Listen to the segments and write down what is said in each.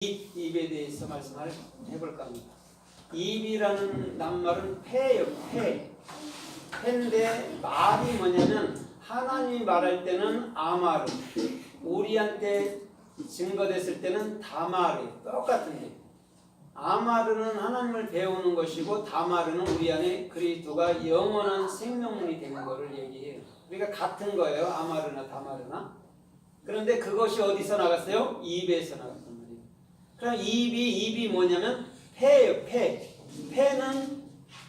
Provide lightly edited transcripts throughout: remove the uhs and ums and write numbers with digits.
입에 대해서 말씀을 해볼까 합니다. 입이라는 낱말은 폐예요. 폐인데 말이 뭐냐면 하나님이 말할 때는 아마르, 우리한테 증거됐을 때는 다마르, 똑같은데 아마르는 하나님을 배우는 것이고 다마르는 우리 안에 그리스도가 영원한 생명이 되는 것을 얘기해요. 그러니까 같은 거예요. 아마르나 다마르나. 그런데 그것이 어디서 나갔어요? 입에서 나갔단 말이에요. 그럼 입이 뭐냐면 폐예요. 폐는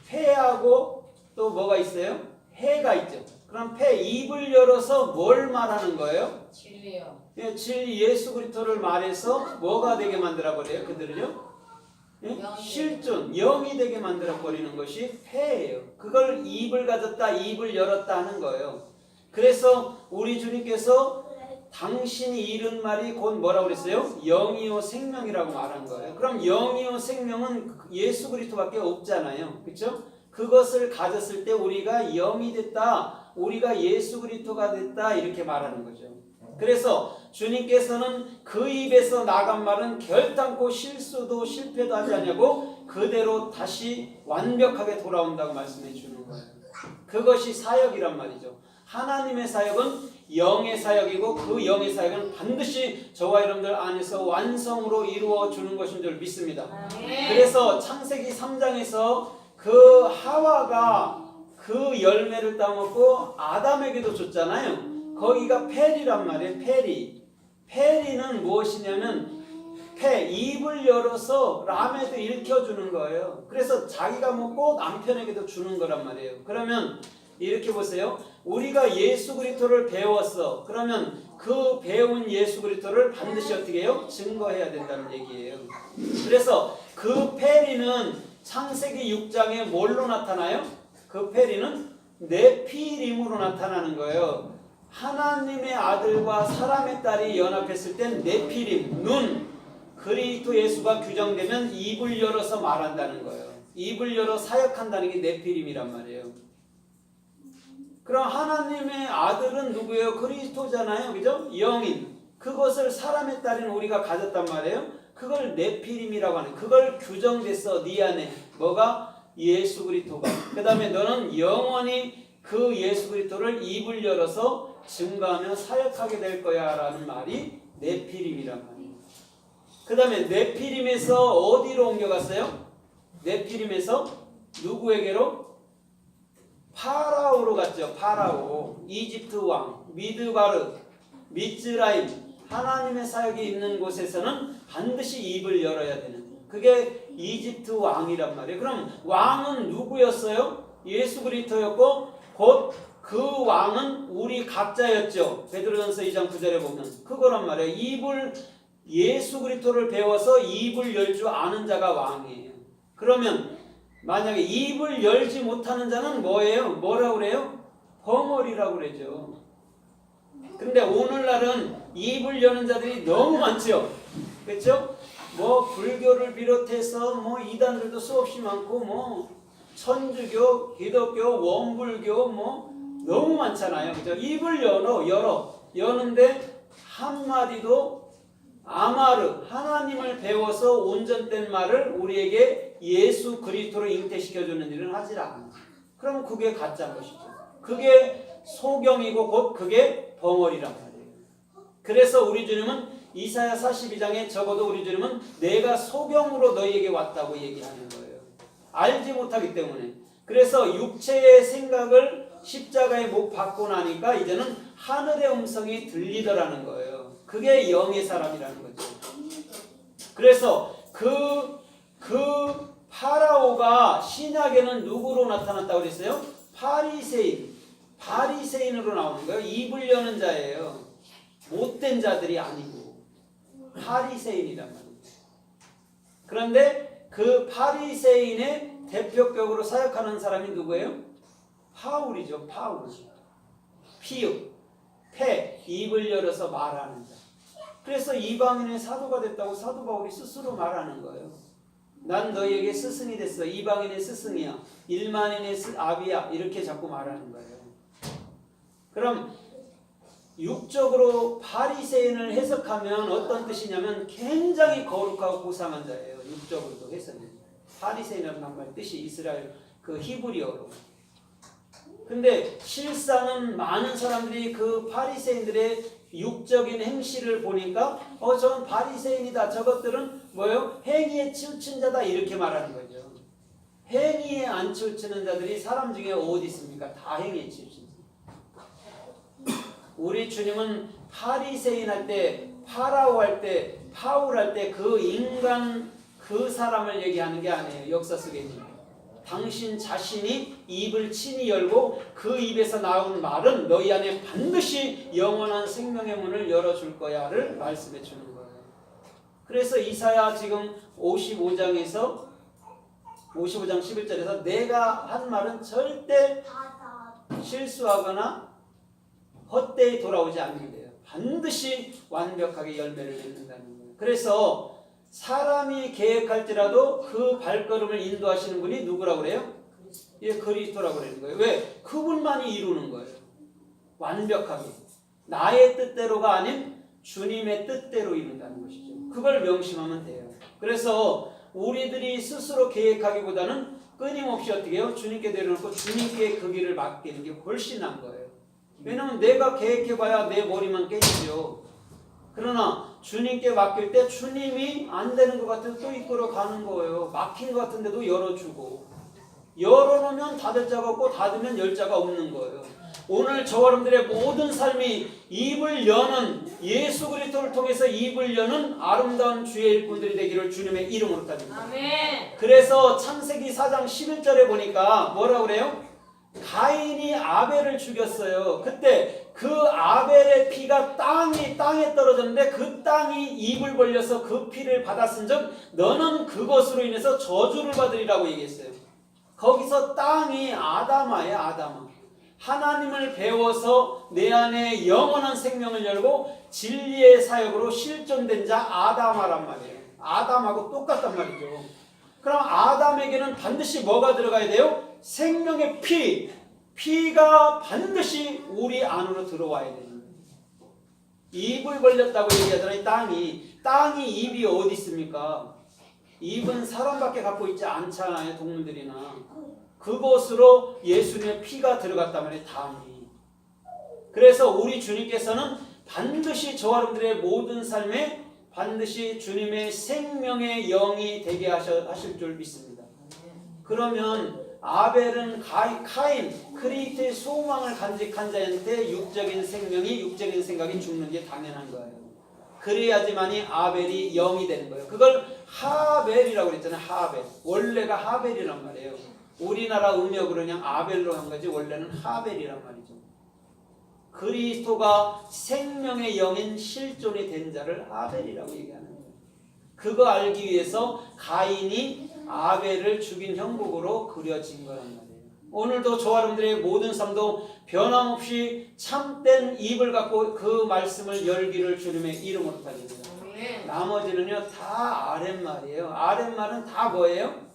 폐하고 또 뭐가 있어요? 해가 있죠. 그럼 입을 열어서 뭘 말하는 거예요? 진리요. 진리 예수 그리스도를 말해서 뭐가 되게 만들어 버려요? 그들을요? 실존, 영이 되게 만들어 버리는 것이 폐예요. 그걸 입을 가졌다, 입을 열었다 하는 거예요. 그래서 우리 주님께서 당신이 잃은 말이 곧 뭐라고 그랬어요? 영이요 생명이라고 말한 거예요. 그럼 영이요 생명은 예수 그리스도밖에 없잖아요. 그렇죠? 그것을 가졌을 때 우리가 영이 됐다, 우리가 예수 그리스도가 됐다 이렇게 말하는 거죠. 그래서 주님께서는 그 입에서 나간 말은 결단코 실수도 실패도 하지 않냐고 그대로 다시 완벽하게 돌아온다고 말씀해 주는 거예요. 그것이 사역이란 말이죠. 하나님의 사역은 영의 사역이고 그 영의 사역은 반드시 저와 여러분들 안에서 완성으로 이루어 주는 것인 줄 믿습니다. 그래서 창세기 3장에서 그 하와가 그 열매를 따먹고 아담에게도 줬잖아요. 거기가 페리란 말이에요. 페리는 무엇이냐면 입을 열어서 라메도 일으켜주는 거예요. 그래서 자기가 먹고 남편에게도 주는 거란 말이에요. 그러면 이렇게 보세요. 우리가 예수 그리스도를 배웠어. 그러면 그 배운 예수 그리스도를 반드시 어떻게 해요? 증거해야 된다는 얘기예요. 그래서 그 페리는 창세기 6장에 뭘로 나타나요? 그 페리는 네피림으로 나타나는 거예요. 하나님의 아들과 사람의 딸이 연합했을 땐 네피림, 눈, 그리스도 예수가 규정되면 입을 열어서 말한다는 거예요. 입을 열어 사역한다는 게 네피림이란 말이에요. 그럼 하나님의 아들은 누구예요? 그리스도잖아요. 그죠? 영인. 그것을 사람의 딸인 우리가 가졌단 말이에요. 그걸 네피림이라고 하는, 그걸 규정됐어. 네 안에. 뭐가? 예수 그리스도가. 그 다음에 너는 영원히 그 예수 그리스도를 입을 열어서 증거하며 사역하게 될 거야 라는 말이 네피림이란 말이에요. 그 다음에 네피림에서 어디로 옮겨갔어요? 네피림에서 누구에게로? 파라오로 갔죠. 파라오, 이집트 왕, 미드바르, 미즈라임. 하나님의 사역이 있는 곳에서는 반드시 입을 열어야 되는, 그게 이집트 왕이란 말이에요. 그럼 왕은 누구였어요? 예수 그리스도였고 곧 그 왕은 우리 각자였죠. 베드로전서 2장 9절에 보면 그거란 말이에요. 예수 그리스도를 배워서 입을 열 줄 아는 자가 왕이에요. 그러면 만약에 입을 열지 못하는 자는 뭐예요? 뭐라고 그래요? 벙어리라고 그러죠. 근데 오늘날은 입을 여는 자들이 너무 많죠. 그렇죠? 뭐 불교를 비롯해서 뭐 이단들도 수없이 많고 뭐 천주교, 기독교, 원불교 뭐 너무 많잖아요. 그죠? 입을 여는데 한마디도 아마르, 하나님을 배워서 온전된 말을 우리에게 예수 그리스도로 잉태시켜주는 일은 하질 않아요. 그럼 그게 가짜인 것이죠. 그게 소경이고 곧 그게 벙어리란 말이에요. 그래서 우리 주님은 이사야 42장에 적어도 우리 주님은 내가 소경으로 너희에게 왔다고 얘기하는 거예요. 알지 못하기 때문에. 그래서 육체의 생각을 십자가에 못 받고 나니까 이제는 하늘의 음성이 들리더라는 거예요. 그게 영의 사람이라는 거죠. 그래서 그 파라오가 신약에는 누구로 나타났다고 그랬어요? 바리새인으로 나오는 거예요. 입을 여는 자예요. 못된 자들이 아니고 바리새인이란 말이에요. 그런데 그 바리새인의 대표격으로 사역하는 사람이 누구예요? 파울이죠. 피읍, 입을 열어서 말하는 자. 그래서 이방인의 사도가 됐다고 사도 바울이 스스로 말하는 거예요. 난 너희에게 스승이 됐어. 이방인의 스승이야. 일만인의 아비야. 이렇게 자꾸 말하는 거예요. 그럼 육적으로 바리새인을 해석하면 어떤 뜻이냐면 굉장히 거룩하고 고상한 자예요. 육적으로도 해석은. 바리새인이라는 말 뜻이 이스라엘 그 히브리어로. 근데 실상은 많은 사람들이 그 바리새인들의 육적인 행실을 보니까 저건 바리새인이다. 저것들은 뭐예요? 행위에 치우친 자다. 이렇게 말하는 거죠. 행위에 안 치우치는 자들이 사람 중에 어디 있습니까? 다 행위에 치우친 자. 우리 주님은 바리새인 할 때, 파라오 할 때, 파울 할 때 그 인간 그 사람을 얘기하는 게 아니에요. 역사 속에 있는. 당신 자신이 입을 친히 열고 그 입에서 나온 말은 너희 안에 반드시 영원한 생명의 문을 열어줄 거야를 말씀해 주는 거예요. 그래서 이사야 지금 55장 11절에서 내가 한 말은 절대 실수하거나 헛되이 돌아오지 않는데요. 반드시 완벽하게 열매를 맺는다는 거예요. 그래서 사람이 계획할지라도 그 발걸음을 인도하시는 분이 누구라고 그래요? 예, 그리스도라고 그러는 거예요. 왜? 그분만이 이루는 거예요. 완벽하게. 나의 뜻대로가 아닌 주님의 뜻대로 이룬다는 것이죠. 그걸 명심하면 돼요. 그래서 우리들이 스스로 계획하기보다는 끊임없이 어떻게 해요? 주님께 내려놓고 주님께 그 길을 맡기는 게 훨씬 나은 거예요. 왜냐면 내가 계획해봐야 내 머리만 깨지죠. 그러나 주님께 맡길 때 주님이 안 되는 것 같아도 또 이끌어 가는 거예요. 막힌 것 같은데도 열어주고. 열어놓으면 닫을 자가 없고 닫으면 열 자가 없는 거예요. 오늘 저와 여러분들의 모든 삶이 입을 여는 예수 그리스도를 통해서 입을 여는 아름다운 주의 일꾼들이 되기를 주님의 이름으로 따집니다. 아멘. 그래서 창세기 4장 11절에 보니까 뭐라고 그래요? 가인이 아벨을 죽였어요. 그때 그 아벨의 피가 땅에 떨어졌는데 그 땅이 입을 벌려서 그 피를 받았은즉 너는 그것으로 인해서 저주를 받으리라고 얘기했어요. 거기서 땅이 아담아예요. 아담아. 하나님을 배워서 내 안에 영원한 생명을 열고 진리의 사역으로 실존된 자 아담아란 말이에요. 아담하고 똑같단 말이죠. 그럼 아담에게는 반드시 뭐가 들어가야 돼요? 생명의 피가 반드시 우리 안으로 들어와야 되는 거예요. 입을 벌렸다고 얘기하잖아요. 땅이 입이 어디 있습니까? 입은 사람밖에 갖고 있지 않잖아요. 동물들이나. 그곳으로 예수님의 피가 들어갔단 말이에요. 땅이. 그래서 우리 주님께서는 반드시 저와 여러분들의 모든 삶에 반드시 주님의 생명의 영이 되게 하실 줄 믿습니다. 그러면 아벨은 카인, 크리스의 소망을 간직한 자한테 육적인 생각이 죽는 게 당연한 거예요. 그래야지만이 아벨이 영이 되는 거예요. 그걸 하벨이라고 그랬잖아요. 하벨. 원래가 하벨이란 말이에요. 우리나라 음역으로 그냥 아벨로 한 거지 원래는 하벨이란 말이죠. 그리스도가 생명의 영인 실존이 된 자를 아벨이라고 얘기하는 거예요. 그거 알기 위해서 가인이 아벨을 죽인 형국으로 그려진 거란 말이에요. 오늘도 저와 여러분들의 모든 삶도 변함없이 참된 입을 갖고 그 말씀을 열기를 주님의 이름으로 드립니다. 나머지는요 다 아랫말이에요. 아랫말은 다 뭐예요?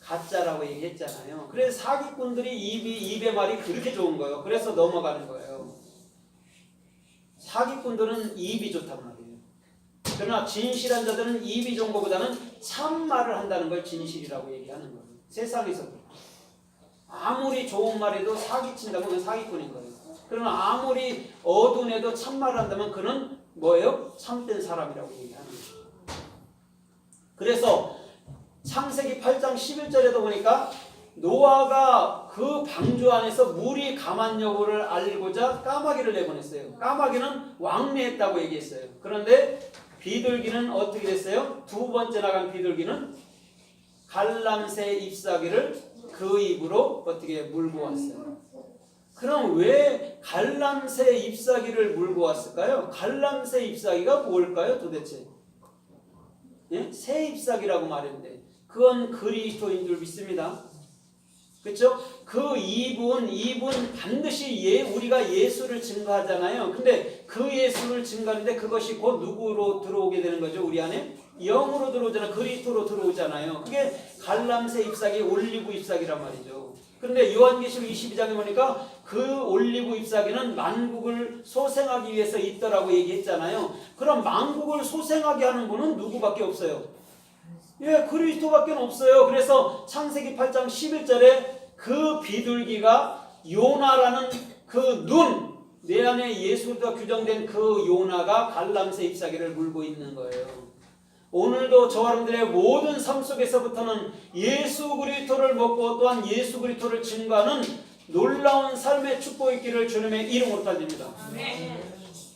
가짜라고 얘기했잖아요. 그래서 사기꾼들이 입의 말이 그렇게 좋은 거예요. 그래서 넘어가는 거예요. 사기꾼들은 입이 좋단 말이에요. 그러나 진실한 자들은 입이 좋은 것보다는 참말을 한다는 걸 진실이라고 얘기하는 거예요. 세상에서 아무리 좋은 말해도 사기친다면 그건 사기꾼인 거예요. 그러나 아무리 어두운에도 참말을 한다면 그는 뭐예요? 참된 사람이라고 얘기하는 거예요. 그래서 창세기 8장 11절에도 보니까 노아가 그 방주 안에서 물이 강한 여부를 알고자 까마귀를 내보냈어요. 까마귀는 왕래했다고 얘기했어요. 그런데 비둘기는 어떻게 됐어요? 두 번째 나간 비둘기는 갈람새 잎사귀를 그 입으로 어떻게 물고 왔어요. 그럼 왜 갈람새 잎사귀를 물고 왔을까요? 갈람새 잎사귀가 뭘까요 도대체? 예? 새 잎사귀라고 말했는데 그건 그리스도인 줄 믿습니다. 그렇죠? 그 입은 반드시 우리가 예수를 증거하잖아요. 근데 그 예수를 증거하는데 그것이 곧 누구로 들어오게 되는 거죠? 우리 안에 영으로 들어오잖아요. 그리스도로 들어오잖아요. 그게 갈람새 잎사귀, 올리브 잎사귀란 말이죠. 그런데 요한계시록 22장에 보니까 그 올리브 잎사귀는 만국을 소생하기 위해서 있더라고 얘기했잖아요. 그럼 만국을 소생하게 하는 분은 누구밖에 없어요? 예, 그리스도밖에 없어요. 그래서 창세기 8장 11절에 그 비둘기가 요나라는 그 눈, 내 안에 예수가 규정된 그 요나가 갈람새 잎사귀를 물고 있는 거예요. 오늘도 저와 여러분들의 모든 삶 속에서부터는 예수 그리스도를 먹고 또한 예수 그리스도를 증거하는 놀라운 삶의 축복이 있기를 주님의 이름으로 달립니다.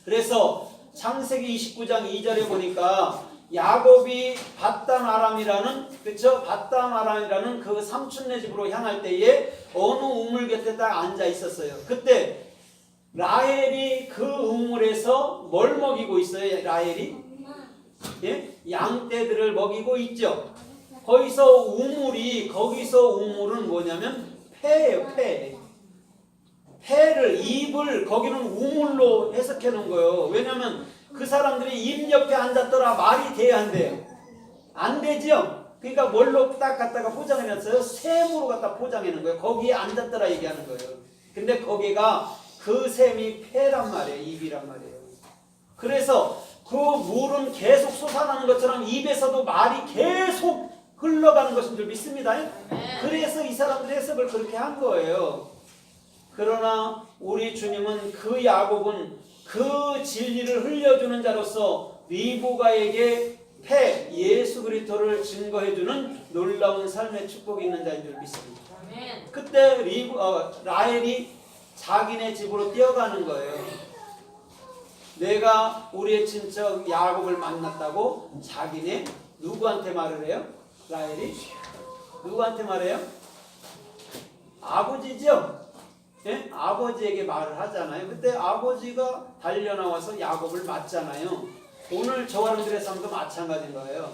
그래서 창세기 29장 2절에 보니까 야곱이 밧단 아람이라는, 그렇죠? 밧단 아람이라는 그 삼촌네 집으로 향할 때에 어느 우물 곁에 딱 앉아 있었어요. 그때 라헬이 그 우물에서 뭘 먹이고 있어요? 라헬이? 예? 양떼들을 먹이고 있죠. 거기서 우물은 뭐냐면 폐예요, 폐. 폐를, 입을 거기는 우물로 해석해 놓은 거예요. 왜냐면 그 사람들이 입 옆에 앉았더라 말이 돼야 한대요. 안 되죠? 그러니까 뭘로 딱 갖다가 포장해 놨어요? 샘으로 갖다 포장해 놓은 거예요. 거기에 앉았더라 얘기하는 거예요. 근데 거기가 그 샘이 폐란 말이에요. 입이란 말이에요. 그래서 그 물은 계속 솟아나는 것처럼 입에서도 말이 계속 흘러가는 것인 줄 믿습니다. 그래서 이 사람들의 해석을 그렇게 한 거예요. 그러나 우리 주님은 그 야곱은 그 진리를 흘려주는 자로서 리브가에게 예수 그리스도를 증거해주는 놀라운 삶의 축복이 있는 자인 줄 믿습니다. 그때 라헬이 자기네 집으로 뛰어가는 거예요. 내가 우리의 친척 야곱을 만났다고 자기네 누구한테 말을 해요? 라헬이? 누구한테 말해요? 아버지죠? 예? 아버지에게 말을 하잖아요. 그때 아버지가 달려나와서 야곱을 맞잖아요. 오늘 저와 여러분들의 삶도 마찬가지인 거예요.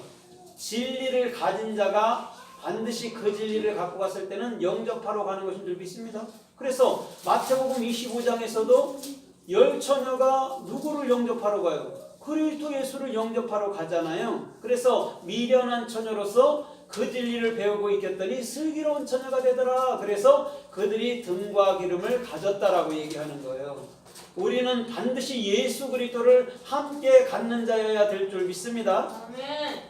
진리를 가진 자가 반드시 그 진리를 갖고 갔을 때는 영접하러 가는 것인 줄 믿습니다. 그래서 마태복음 25장에서도 열 처녀가 누구를 영접하러 가요? 그리스도 예수를 영접하러 가잖아요. 그래서 미련한 처녀로서 그 진리를 배우고 있겠더니 슬기로운 처녀가 되더라. 그래서 그들이 등과 기름을 가졌다라고 얘기하는 거예요. 우리는 반드시 예수 그리스도를 함께 갖는 자여야 될 줄 믿습니다.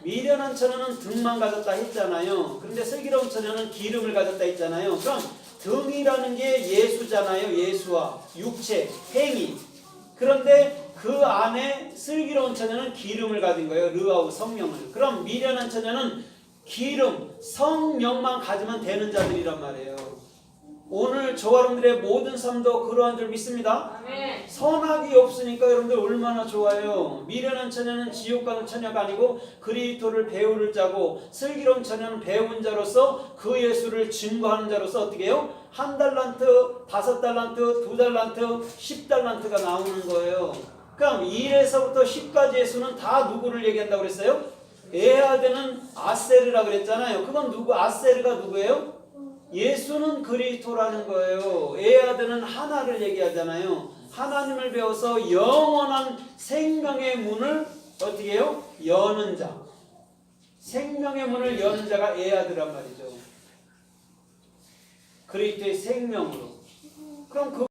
미련한 처녀는 등만 가졌다 했잖아요. 그런데 슬기로운 처녀는 기름을 가졌다 했잖아요. 그럼 등이라는 게 예수잖아요. 예수와 육체, 행위. 그런데 그 안에 슬기로운 처녀는 기름을 가진 거예요. 르아우 성령을. 그럼 미련한 처녀는 기름, 성령만 가지면 되는 자들이란 말이에요. 오늘 저와 여러분들의 모든 삶도 그러한 줄 믿습니다. 선악이 없으니까 여러분들 얼마나 좋아요. 미련한 처녀는 지옥 가는 처녀가 아니고 그리스도를 배우를 자고, 슬기로운 처녀는 배운 자로서 그 예수를 증거하는 자로서 어떻게 해요? 1달란트, 5달란트, 2달란트, 10달란트가 나오는 거예요. 그럼 1에서부터 10까지 예수는 다 누구를 얘기한다고 그랬어요? 에아드는 아세르라고 그랬잖아요. 그건 누구? 아세르가 누구예요? 예수는 그리스도라는 거예요. 에아드는 하나를 얘기하잖아요. 하나님을 배워서 영원한 생명의 문을 어떻게 해요? 여는 자. 생명의 문을 여는 자가 에아드란 말이죠. 그리스도의 생명으로. 그럼 그